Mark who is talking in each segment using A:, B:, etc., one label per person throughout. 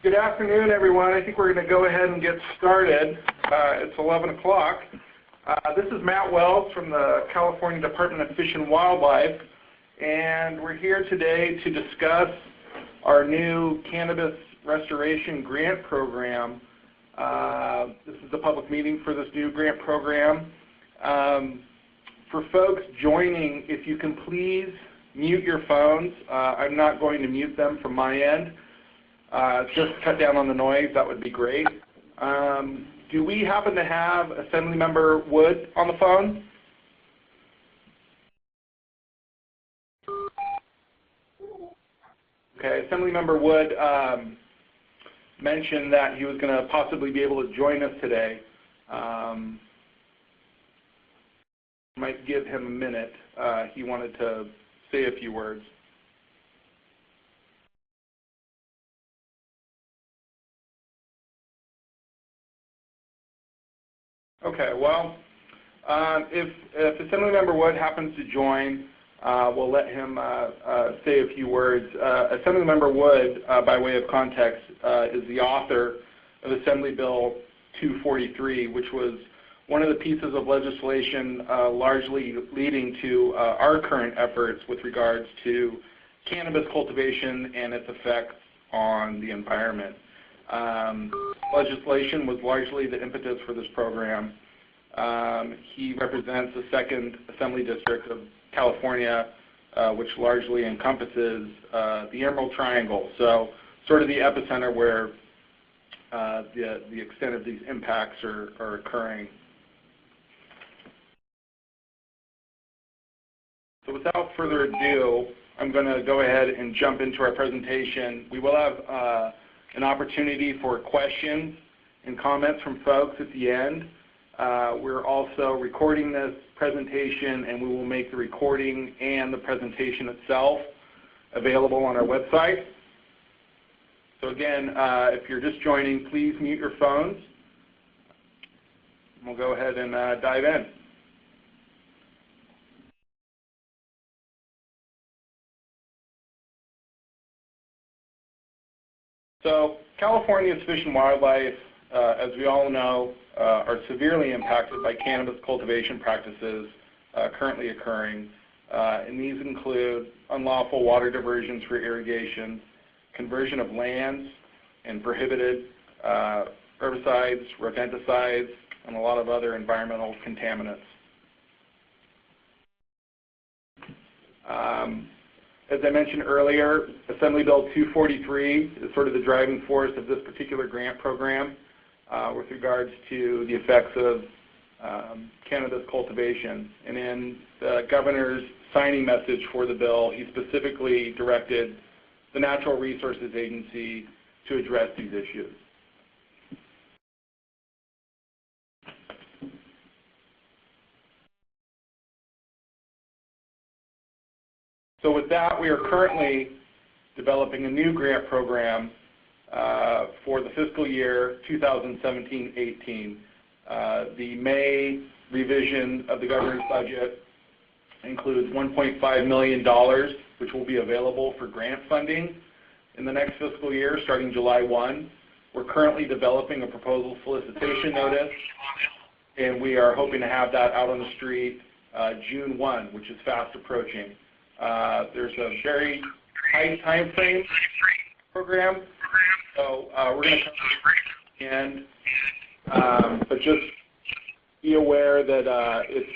A: Good afternoon, everyone. I think we're going to go ahead and get started. It's 11 o'clock. This is Matt Wells from the California Department of Fish and Wildlife, and we're here today to discuss our new cannabis restoration grant program. This is a public meeting for this new grant program. For folks joining, if you can please mute your phones. I'm not going to mute them from my end. Just cut down on the noise, that would be great. Do we happen to have Assemblymember Wood on the phone? Okay, Assemblymember Wood mentioned that he was going to possibly be able to join us today. Might give him a minute. He wanted to say a few words. Okay, well, if Assemblymember Wood happens to join, we'll let him say a few words. Assemblymember Wood, by way of context, is the author of Assembly Bill 243, which was one of the pieces of legislation largely leading to our current efforts with regards to cannabis cultivation and its effects on the environment. Legislation was largely the impetus for this program. He represents the 2nd Assembly District of California, which largely encompasses the Emerald Triangle, so sort of the epicenter where the extent of these impacts are occurring. So without further ado, I'm going to go ahead and jump into our presentation. We will have an opportunity for questions and comments from folks at the end. We're also recording this presentation, and we will make the recording and the presentation itself available on our website. So again, if you're just joining, please mute your phones. We'll go ahead and dive in. So California's fish and wildlife, as we all know, are severely impacted by cannabis cultivation practices currently occurring. And these include unlawful water diversions for irrigation, conversion of lands, and prohibited herbicides, rodenticides, and a lot of other environmental contaminants. As I mentioned earlier, Assembly Bill 243 is sort of the driving force of this particular grant program with regards to the effects of cannabis cultivation. And in the governor's signing message for the bill, he specifically directed the Natural Resources Agency to address these issues. So with that, we are currently developing a new grant program for the fiscal year 2017-18. The May revision of the governor's budget includes $1.5 million, which will be available for grant funding in the next fiscal year starting July 1. We're currently developing a proposal solicitation notice, and we are hoping to have that out on the street June 1, which is fast approaching. There's a very tight time frame program, so we're going to come to the end, but just be aware that it's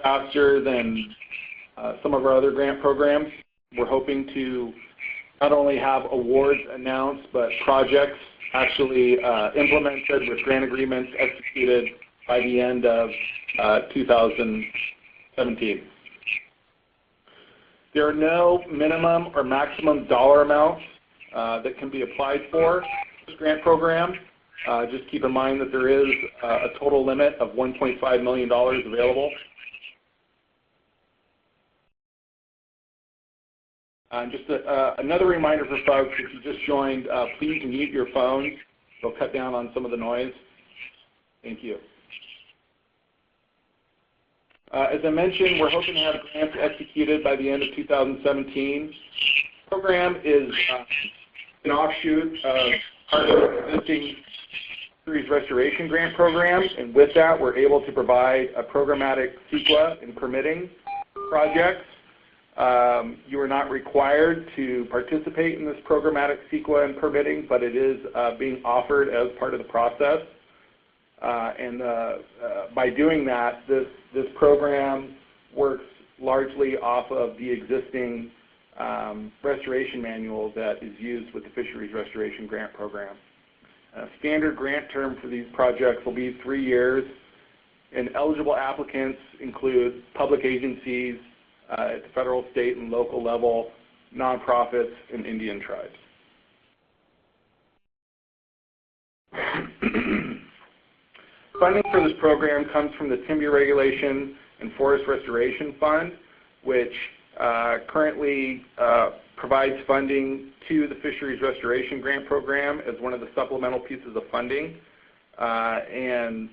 A: faster than some of our other grant programs. We're hoping to not only have awards announced, but projects actually implemented with grant agreements executed by the end of 2017. There are no minimum or maximum dollar amounts that can be applied for this grant program. Just keep in mind that there is a total limit of $1.5 million available. Just another reminder for folks, if you just joined, please mute your phones. It'll cut down on some of the noise. Thank you. As I mentioned, we're hoping to have grants executed by the end of 2017. The program is an offshoot of part of the existing fisheries restoration grant program, and with that, we're able to provide a programmatic CEQA and permitting projects. You are not required to participate in this programmatic CEQA and permitting, but it is being offered as part of the process. By doing that, this program works largely off of the existing restoration manual that is used with the Fisheries Restoration Grant Program. Standard grant term for these projects will be 3 years, and eligible applicants include public agencies at the federal, state, and local level, nonprofits, and Indian tribes. Funding for this program comes from the Timber Regulation and Forest Restoration Fund, which currently provides funding to the Fisheries Restoration Grant Program as one of the supplemental pieces of funding. As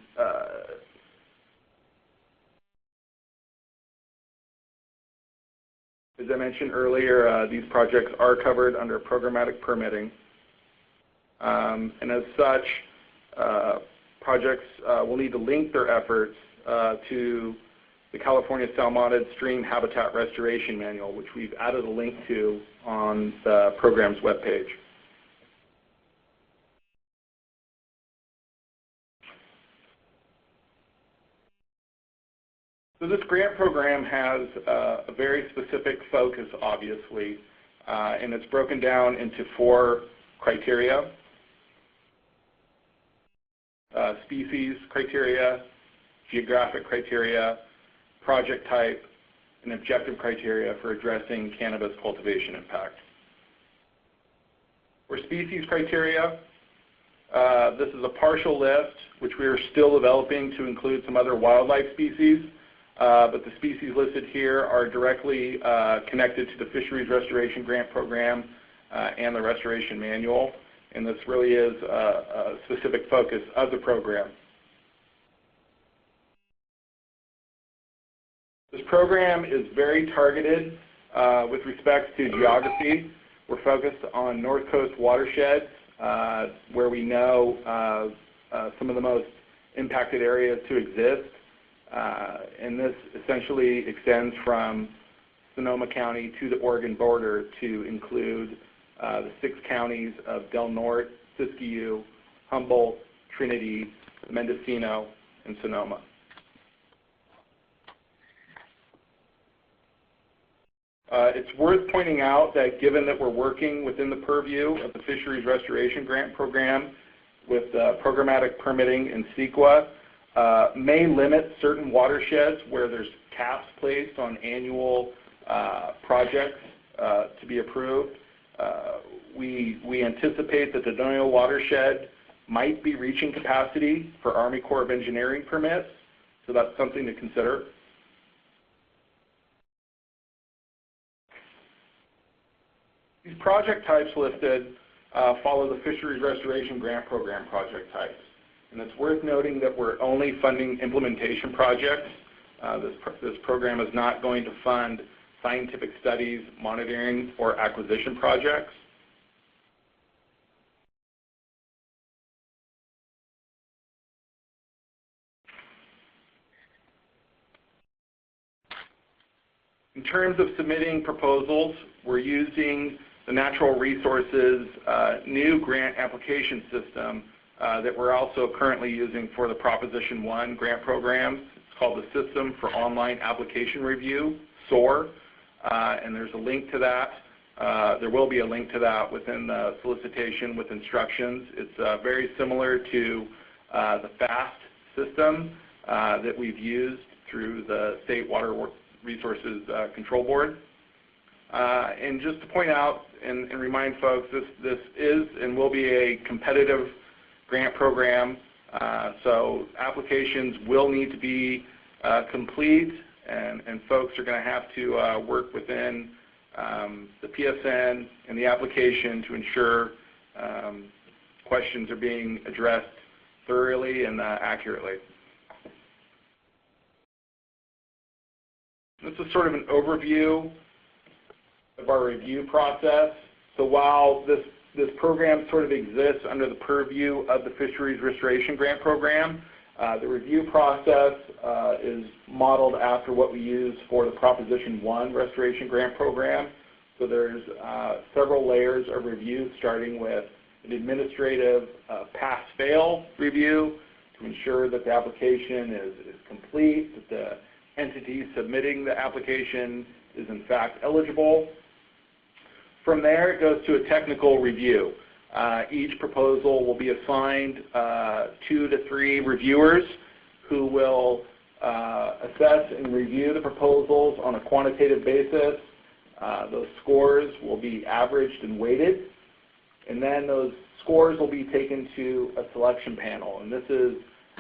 A: I mentioned earlier, these projects are covered under programmatic permitting. And as such, projects will need to link their efforts to the California Salmonid Stream Habitat Restoration Manual, which we've added a link to on the program's webpage. So this grant program has a very specific focus, obviously, and it's broken down into 4 criteria. Species criteria, geographic criteria, project type, and objective criteria for addressing cannabis cultivation impact. For species criteria, this is a partial list, which we are still developing to include some other wildlife species, but the species listed here are directly connected to the Fisheries Restoration Grant Program and the Restoration Manual, and this really is a specific focus of the program. This program is very targeted with respect to geography. We're focused on North Coast watersheds, where we know some of the most impacted areas to exist. And this essentially extends from Sonoma County to the Oregon border to include the 6 counties of Del Norte, Siskiyou, Humboldt, Trinity, Mendocino, and Sonoma. It's worth pointing out that given that we're working within the purview of the Fisheries Restoration Grant Program with programmatic permitting and CEQA, may limit certain watersheds where there's caps placed on annual projects to be approved. We anticipate that the Doño watershed might be reaching capacity for Army Corps of Engineering permits, so that's something to consider. These project types listed follow the Fisheries Restoration Grant Program project types. And it's worth noting that we're only funding implementation projects. This program is not going to fund scientific studies, monitoring, or acquisition projects. In terms of submitting proposals, we're using the Natural Resources new grant application system that we're also currently using for the Proposition 1 grant programs. It's called the System for Online Application Review, SOAR, and there's a link to that. There will be a link to that within the solicitation with instructions. It's very similar to the FAST system that we've used through the State Water Resources Control Board. And just to point out and remind folks, this is and will be a competitive grant program, so applications will need to be complete, and folks are going to have to work within the PSN and the application to ensure questions are being addressed thoroughly and accurately. This is sort of an overview of our review process. So while this this program sort of exists under the purview of the Fisheries Restoration Grant Program. The review process is modeled after what we use for the Proposition 1 Restoration Grant Program. So there's several layers of review, starting with an administrative pass-fail review to ensure that the application is complete, that the entity submitting the application is in fact eligible. From there, it goes to a technical review. Each proposal will be assigned 2 to 3 reviewers who will assess and review the proposals on a quantitative basis. Those scores will be averaged and weighted, and then those scores will be taken to a selection panel. And this is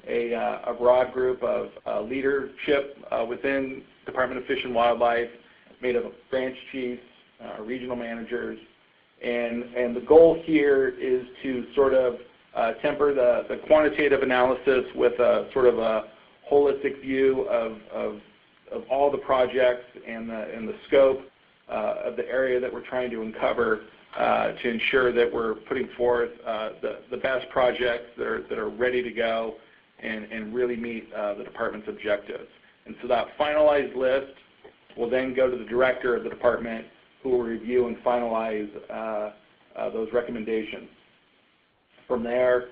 A: a broad group of leadership within Department of Fish and Wildlife, made up of branch chiefs, regional managers, and the goal here is to sort of temper the quantitative analysis with a sort of a holistic view of all the projects and the scope of the area that we're trying to uncover to ensure that we're putting forth the best projects that are ready to go and really meet the department's objectives. And so that finalized list will then go to the director of the department, who will review and finalize those recommendations. From there,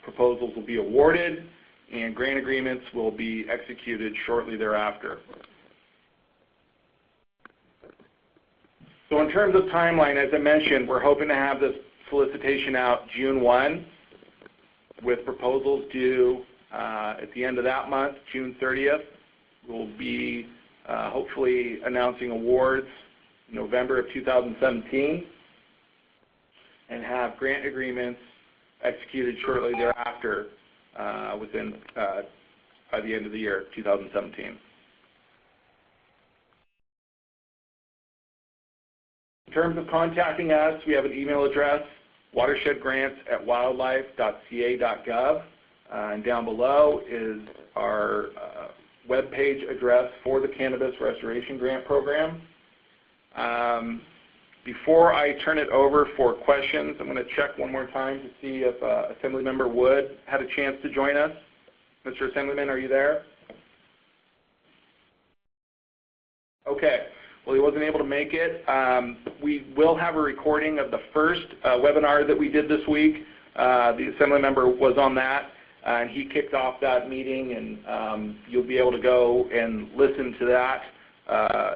A: proposals will be awarded and grant agreements will be executed shortly thereafter. So in terms of timeline, as I mentioned, we're hoping to have this solicitation out June 1, with proposals due at the end of that month, June 30th. We'll be hopefully announcing awards in November of 2017 and have grant agreements executed shortly thereafter by the end of the year, 2017. In terms of contacting us, we have an email address, watershedgrants@wildlife.ca.gov, and down below is our web page address for the Cannabis Restoration Grant Program. Before I turn it over for questions, I'm going to check one more time to see if Assemblymember Wood had a chance to join us. Mr. Assemblyman, are you there? Okay. Well, he wasn't able to make it. We will have a recording of the first webinar that we did this week. The Assemblymember was on that, and he kicked off that meeting, and you'll be able to go and listen to that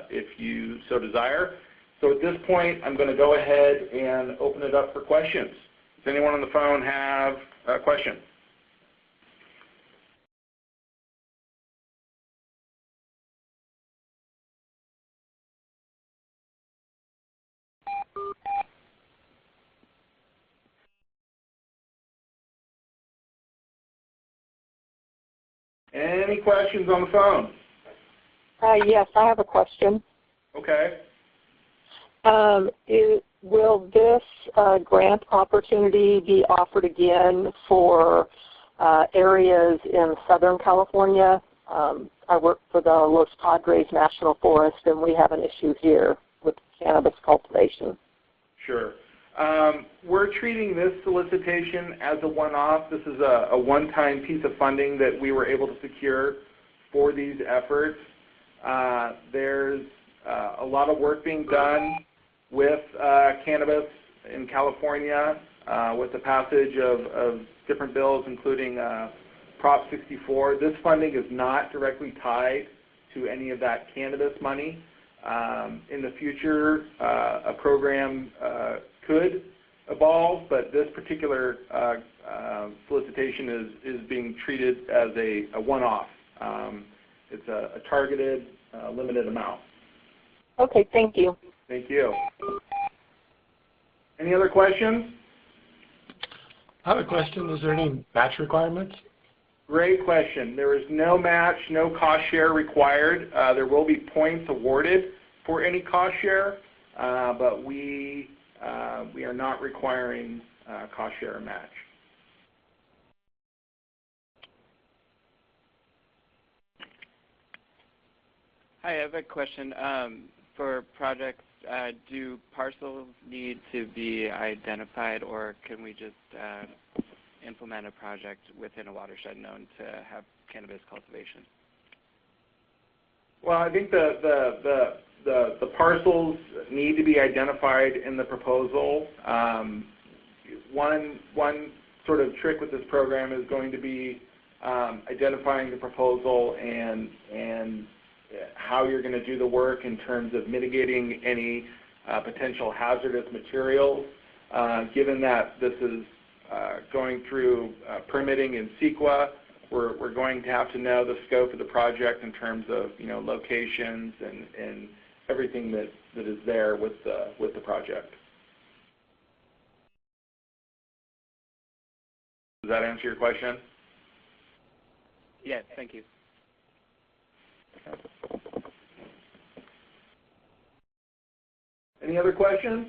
A: if you so desire. So at this point, I'm going to go ahead and open it up for questions. Does anyone on the phone have a question? Any questions on the phone?
B: Yes, I have a question.
A: Okay.
B: Will this grant opportunity be offered again for areas in Southern California? I work for the Los Padres National Forest, and we have an issue here with cannabis cultivation.
A: Sure. We're treating this solicitation as a one-off. This is a one-time piece of funding that we were able to secure for these efforts. There's a lot of work being done with cannabis in California with the passage of different bills, including Prop 64. This funding is not directly tied to any of that cannabis money. In the future, a program could evolve, but this particular solicitation is being treated as a one-off. It's a targeted, limited amount.
B: Okay, thank you.
A: Thank you. Any other questions?
C: I have a question. Is there any match requirements?
A: Great question. There is no match, no cost share required. There will be points awarded for any cost share, but we are not requiring cost share or match.
D: Hi, I have a question. For projects do parcels need to be identified, or can we just implement a project within a watershed known to have cannabis cultivation?
A: Well, I think the parcels need to be identified in the proposal. One sort of trick with this program is going to be identifying the proposal and how you're going to do the work in terms of mitigating any potential hazardous materials. Given that this is going through permitting in CEQA, we're going to have to know the scope of the project in terms of locations and everything that is there with the project. Does that answer your question?
D: Yes, thank you.
A: Any other questions?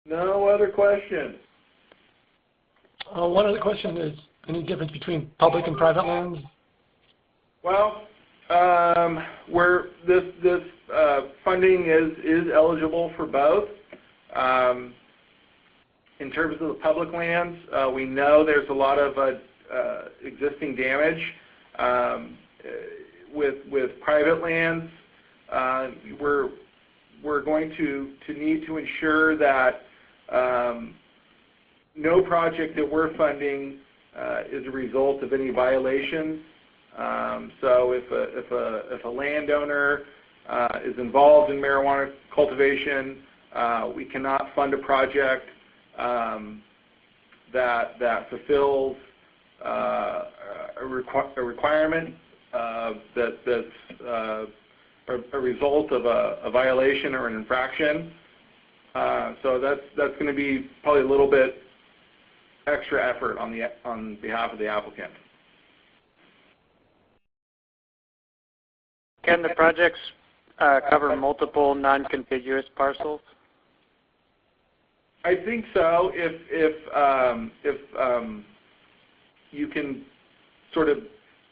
A: No other questions.
C: One other question is, any difference between public and private lands?
A: Well, this funding is eligible for both. In terms of the public lands, we know there's a lot of existing damage. With private lands, we're going to need to ensure that no project that we're funding is a result of any violations. So if a landowner is involved in marijuana cultivation, we cannot fund a project that fulfills a requirement that's a result of a violation or an infraction. So that's going to be probably a little bit extra effort on behalf of the applicant.
D: Can the projects cover multiple non-contiguous parcels?
A: I think so. If you can sort of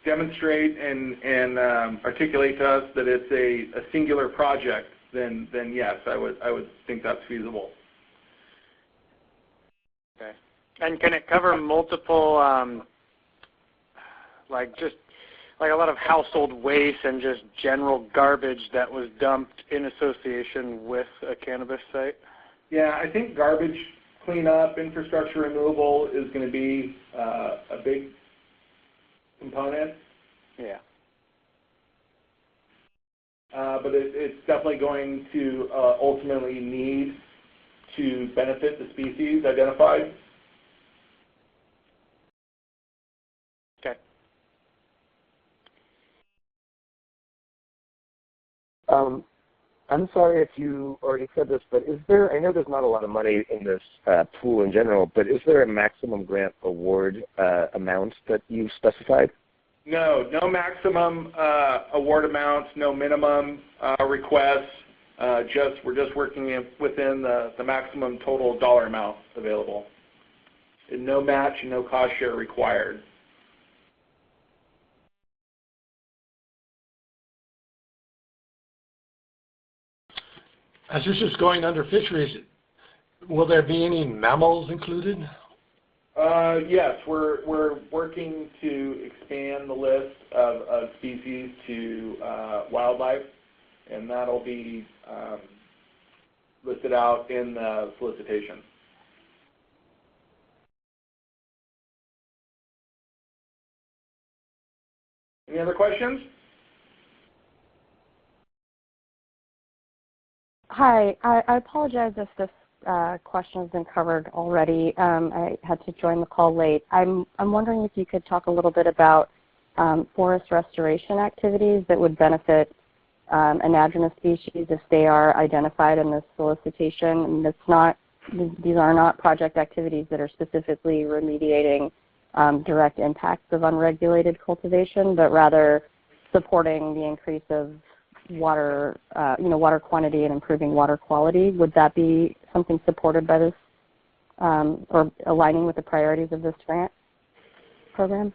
A: demonstrate and articulate to us that it's a singular project, then yes, I would think that's feasible.
D: Okay. And can it cover multiple, just a lot of household waste and just general garbage that was dumped in association with a cannabis site?
A: Yeah, I think garbage cleanup, infrastructure removal is going to be a big component.
D: Yeah.
A: But it's definitely going to ultimately need to benefit the species identified.
D: Okay.
E: I'm sorry if you already said this, but I know there's not a lot of money in this pool in general, but is there a maximum grant award amount that you specified?
A: No maximum award amounts, no minimum requests. We're just working within the maximum total dollar amount available. And no match and no cost share required.
C: As this is going under fisheries, will there be any mammals included?
A: Yes, we're working to expand the list of species to wildlife, and that'll be listed out in the solicitation. Any other questions?
F: Hi, I apologize if this question has been covered already. I had to join the call late. I'm wondering if you could talk a little bit about forest restoration activities that would benefit anadromous species if they are identified in this solicitation. And these are not project activities that are specifically remediating direct impacts of unregulated cultivation, but rather supporting the increase of water, water quantity and improving water quality. Would that be something supported by this or aligning with the priorities of this grant? program?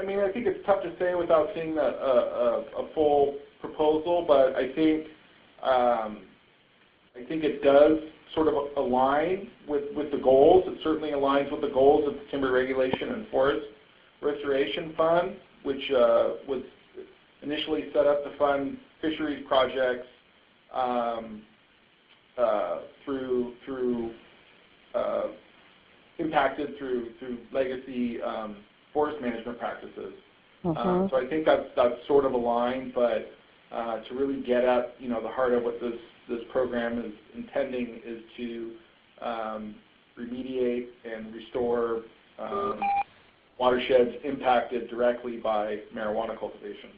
A: I mean, I think it's tough to say without seeing a full proposal, but I think it does sort of align with the goals. It certainly aligns with the goals of the Timber Regulation and Forest Restoration Fund, which was initially set up to fund fisheries projects impacted through legacy forest management practices. So I think that's sort of aligned, but to really get at the heart of what this program is intending is to remediate and restore watersheds impacted directly by marijuana cultivation.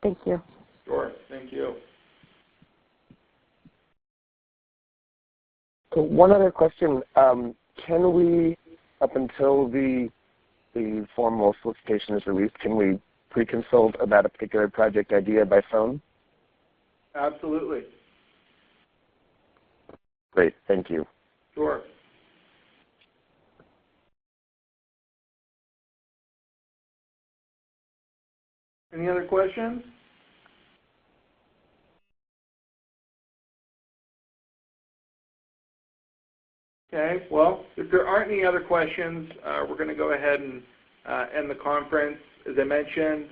F: Thank you.
A: Sure, thank you.
E: So one other question. Can we, up until the formal solicitation is released, can we pre-consult about a particular project idea by phone?
A: Absolutely.
E: Great, thank you.
A: Sure. Any other questions? Okay, well, if there aren't any other questions, we're going to go ahead and end the conference. As I mentioned,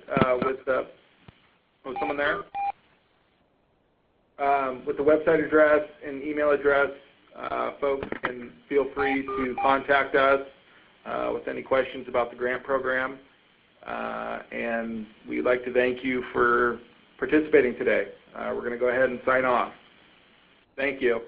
A: with the, someone there? With the website address and email address, folks can feel free to contact us with any questions about the grant program. And we'd like to thank you for participating today. We're going to go ahead and sign off. Thank you.